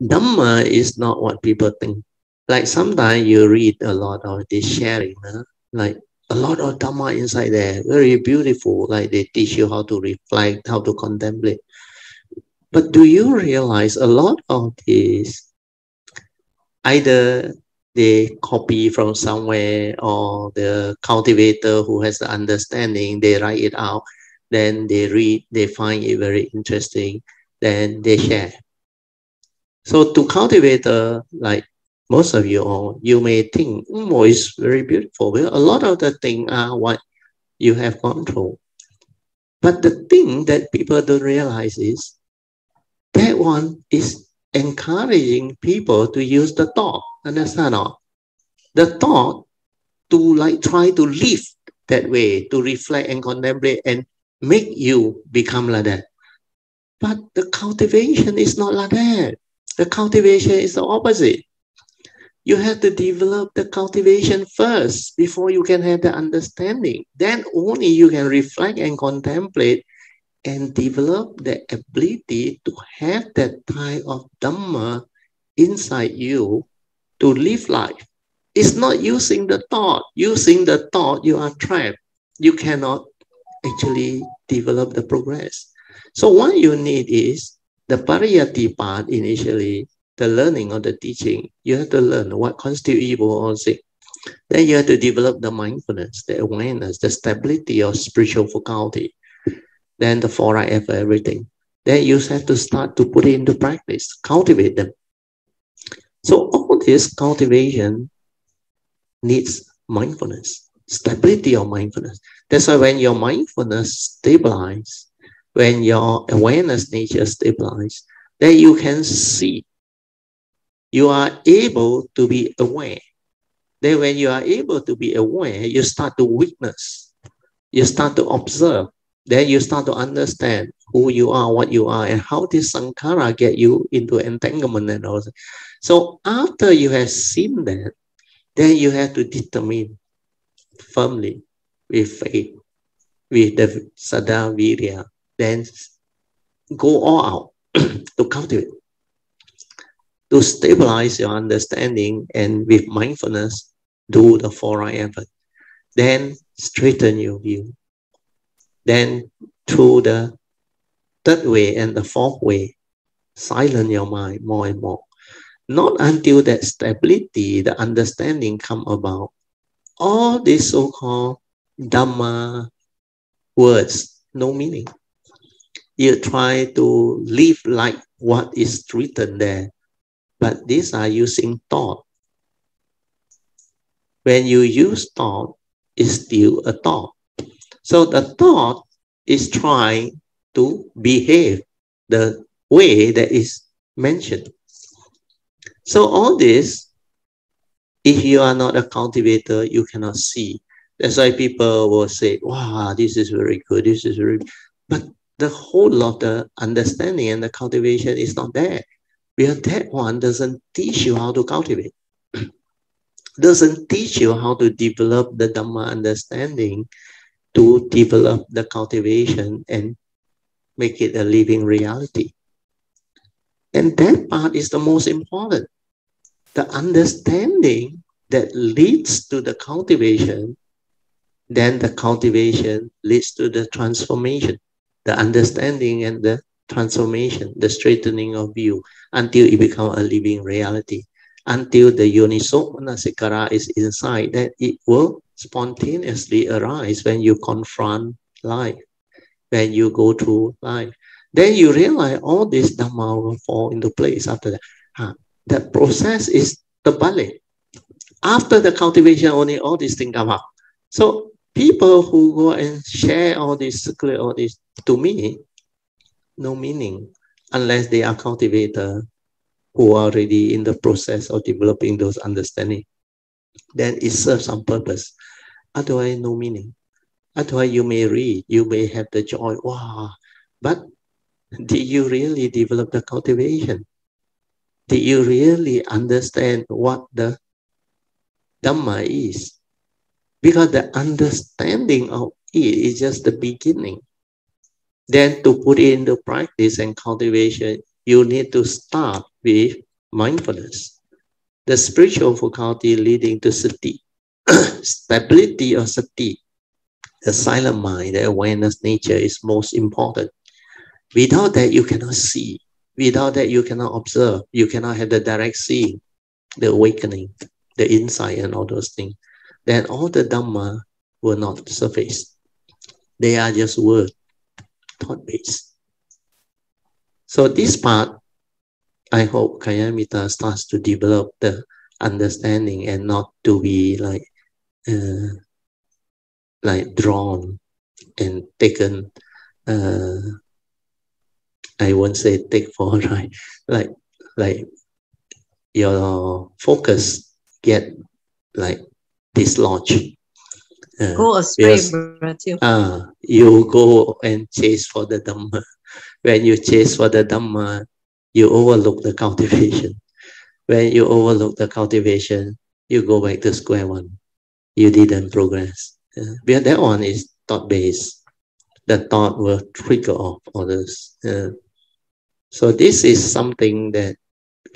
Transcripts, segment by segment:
Dhamma is not what people think. Like sometimes you read a lot of this sharing, like a lot of Dhamma inside there, very beautiful. Like they teach you how to reflect, how to contemplate. But do you realize a lot of this, either they copy from somewhere or the cultivator who has the understanding, they write it out, then they read, they find it very interesting, then they share. So to cultivator, like most of you all, you may think, oh, it's very beautiful. Well, a lot of the things are what you have gone through. But the thing that people don't realize is that one is encouraging people to use the thought. Understand or? The thought to like try to live that way, to reflect and contemplate and make you become like that. But the cultivation is not like that. The cultivation is the opposite. You have to develop the cultivation first before you can have the understanding. Then only you can reflect and contemplate and develop the ability to have that type of Dhamma inside you to live life. It's not using the thought. Using the thought, you are trapped. You cannot actually develop the progress. So what you need is the pariyati part initially, the learning or the teaching. You have to learn what constitutes evil or sick. Then you have to develop the mindfulness, the awareness, the stability of spiritual faculty. Then the four right for everything. Then you have to start to put it into practice, cultivate them. So all this cultivation needs mindfulness, stability of mindfulness. That's why when your mindfulness stabilizes, when your awareness nature stabilizes, then you can see. You are able to be aware. Then when you are able to be aware, you start to witness. You start to observe. Then you start to understand who you are, what you are, and how this sankhara get you into entanglement and all. So after you have seen that, then you have to determine firmly with faith, with the sada virya, then go all out to cultivate, to stabilize your understanding, and with mindfulness, do the four right effort. Then straighten your view. Then through the third way and the fourth way, silence your mind more and more. Not until that stability, the understanding come about. All these so-called Dhamma words, no meaning. You try to live like what is written there, but these are using thought. When you use thought, it's still a thought. So the thought is trying to behave the way that is mentioned. So all this, if you are not a cultivator, you cannot see. That's why people will say, wow, this is very good, this is very... But the whole of the understanding and the cultivation is not there. Because that one doesn't teach you how to cultivate. Doesn't teach you how to develop the Dhamma understanding, to develop the cultivation and make it a living reality. And that part is the most important. The understanding that leads to the cultivation, then the cultivation leads to the transformation. The understanding and the transformation, the straightening of view, until it becomes a living reality. Until the yoniso manasikara is inside, that it will spontaneously arise when you confront life, when you go through life. Then you realize all this Dhamma will fall into place after that. That process is the balik. After the cultivation, only all these things come up. So people who go and share all this, circulate all this, to me, no meaning, unless they are cultivators who are already in the process of developing those understanding. Then it serves some purpose. Otherwise, no meaning. Otherwise, you may read, you may have the joy, wow, but did you really develop the cultivation? Did you really understand what the Dhamma is? Because the understanding of it is just the beginning. Then to put it into practice and cultivation, you need to start with mindfulness. The spiritual faculty leading to sati, stability of sati, the silent mind, the awareness nature is most important. Without that, you cannot see. Without that, you cannot observe. You cannot have the direct seeing, the awakening, the insight, and all those things. Then all the Dhamma will not surface. They are just word, thought-based. So this part, I hope Kayamita starts to develop the understanding and not to be like drawn and taken. I won't say take for right, like your focus get like dislodged. Go astray, you go and chase for the Dhamma. When you chase for the Dhamma, you overlook the cultivation. When you overlook the cultivation, you go back to square one. You didn't progress. Because that one is thought-based. The thought will trigger off others. So this is something that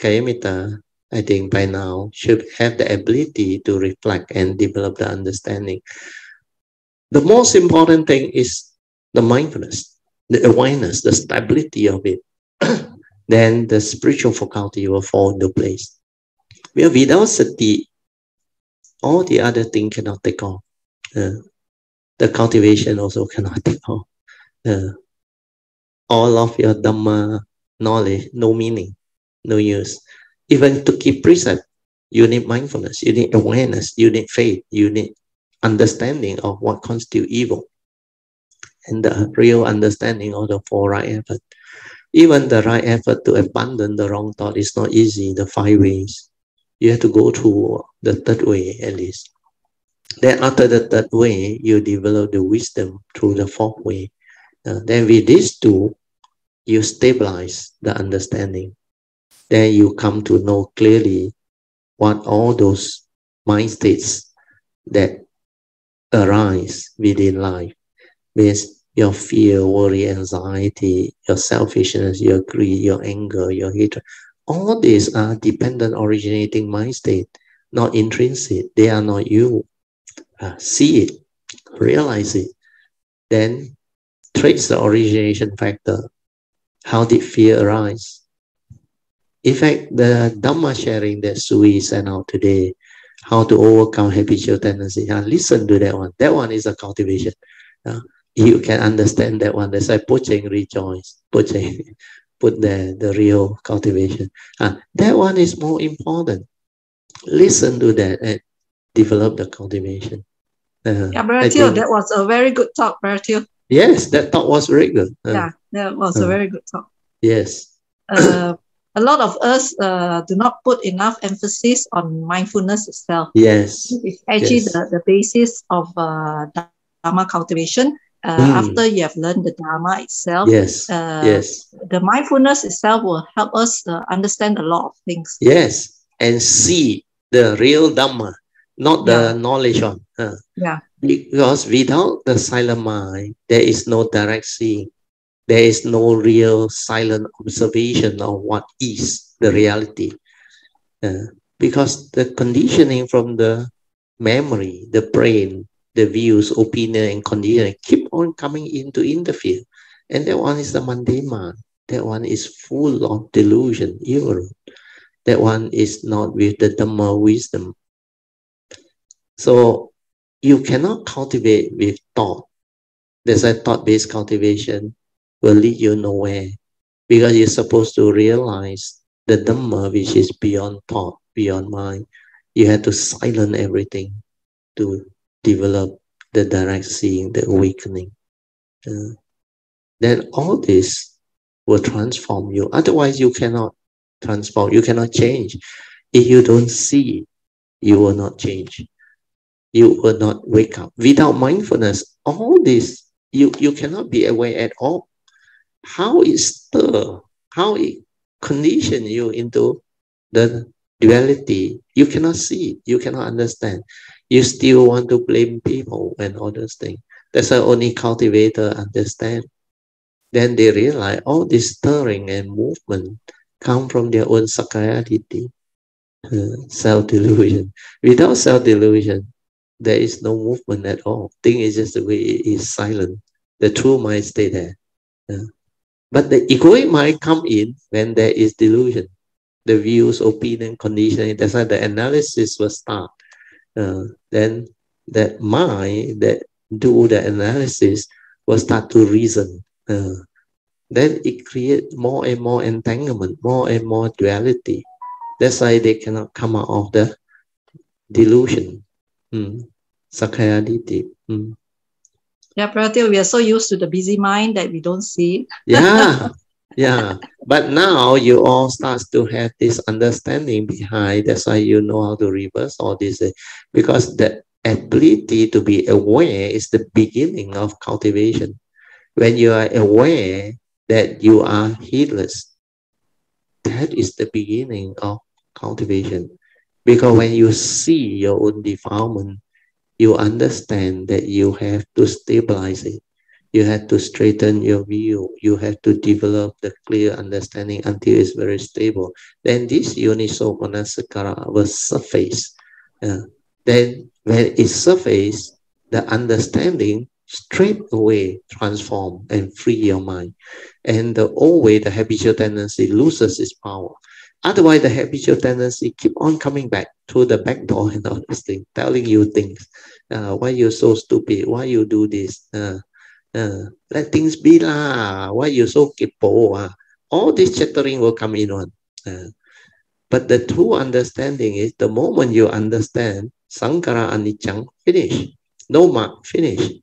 Kayamita, I think by now, should have the ability to reflect and develop the understanding. The most important thing is the mindfulness, the awareness, the stability of it. Then the spiritual faculty will fall into place. Well, without sati, all the other things cannot take off. The cultivation also cannot take off. All of your Dhamma knowledge, no meaning, no use. Even to keep precept, you need mindfulness, you need awareness, you need faith, you need understanding of what constitutes evil, and the real understanding of the four right effort. Even the right effort to abandon the wrong thought is not easy, the 5 ways. You have to go through the 3rd way at least. Then after the 3rd way, you develop the wisdom through the 4th way. Then with these 2, you stabilize the understanding. Then you come to know clearly what all those mind states that arise within life means your fear, worry, anxiety, your selfishness, your greed, your anger, your hatred. All these are dependent originating mind state, not intrinsic. They are not you. See it, realize it, then trace the origination factor. How did fear arise? In fact, the Dhamma sharing that Sui sent out today, how to overcome habitual tendency. Listen to that one. That one is a cultivation. You can understand that one. That's why Pocheng rejoice. Pocheng put the real cultivation. That one is more important. Listen to that and develop the cultivation. Yeah, Brother Teoh, that was a very good talk, Brother Teoh. Yes, that talk was very good. Yeah, that was a very good talk. Yes. A lot of us do not put enough emphasis on mindfulness itself. Yes. It's actually the basis of Dhamma cultivation. After you have learned the Dhamma itself, the mindfulness itself will help us understand a lot of things. Yes, and see the real Dhamma, not the knowledge on. Because without the silent mind, there is no direct seeing. There is no real silent observation of what is the reality. Because the conditioning from the memory, the brain, the views, opinion, and conditioning keep on coming in to interfere. And that one is the mundane mind. That one is full of delusion, evil. That one is not with the Dhamma wisdom. So you cannot cultivate with thought. There's a thought-based cultivation will lead you nowhere, because you're supposed to realize the Dhamma which is beyond thought, beyond mind. You have to silence everything to develop the direct seeing, the awakening. Then all this will transform you. Otherwise, you cannot transform. You cannot change. If you don't see, you will not change. You will not wake up. Without mindfulness, all this, you cannot be aware at all. How it stir, how it condition you into the duality, you cannot see, you cannot understand. You still want to blame people and all those things. That's why only cultivator understand. Then they realize all this stirring and movement come from their own Sakaya Ditti, self-delusion. Without self-delusion, there is no movement at all. Thing is just the way it is, silent. The true mind stay there. But the egoic mind come in when there is delusion. The views, opinion, conditioning, that's why the analysis will start. Then that mind that do the analysis will start to reason. Then it creates more and more entanglement, more and more duality. That's why they cannot come out of the delusion. Sakaya Ditti. Yeah, Prabhupada, we are so used to the busy mind that we don't see it. Yeah, yeah. But now you all start to have this understanding behind. That's why you know how to reverse all this. Because the ability to be aware is the beginning of cultivation. When you are aware that you are heedless, that is the beginning of cultivation. Because when you see your own defilement, you understand that you have to stabilize it. You have to straighten your view. You have to develop the clear understanding until it's very stable. Then this Yoniso Manasikara will surface. Then when it surfaces, the understanding straight away transform and free your mind. And the old way, the habitual tendency loses its power. Otherwise, the habitual tendency keep on coming back through the back door and all these things, telling you things. Why you're so stupid? Why you do this? Let things be lah. Why you so kipo? All this chattering will come in on. But the true understanding is the moment you understand Sankara Anichang, finish. No mark, finish.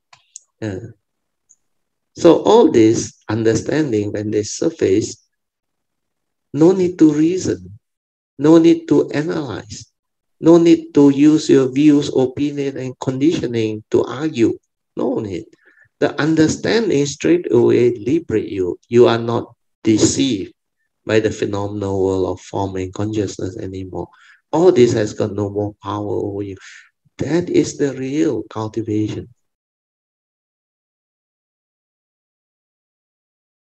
So all this understanding, when they surface, no need to reason, no need to analyze, no need to use your views, opinion, and conditioning to argue. No need. The understanding straight away liberate you. You are not deceived by the phenomenal world of form and consciousness anymore. All this has got no more power over you. That is the real cultivation.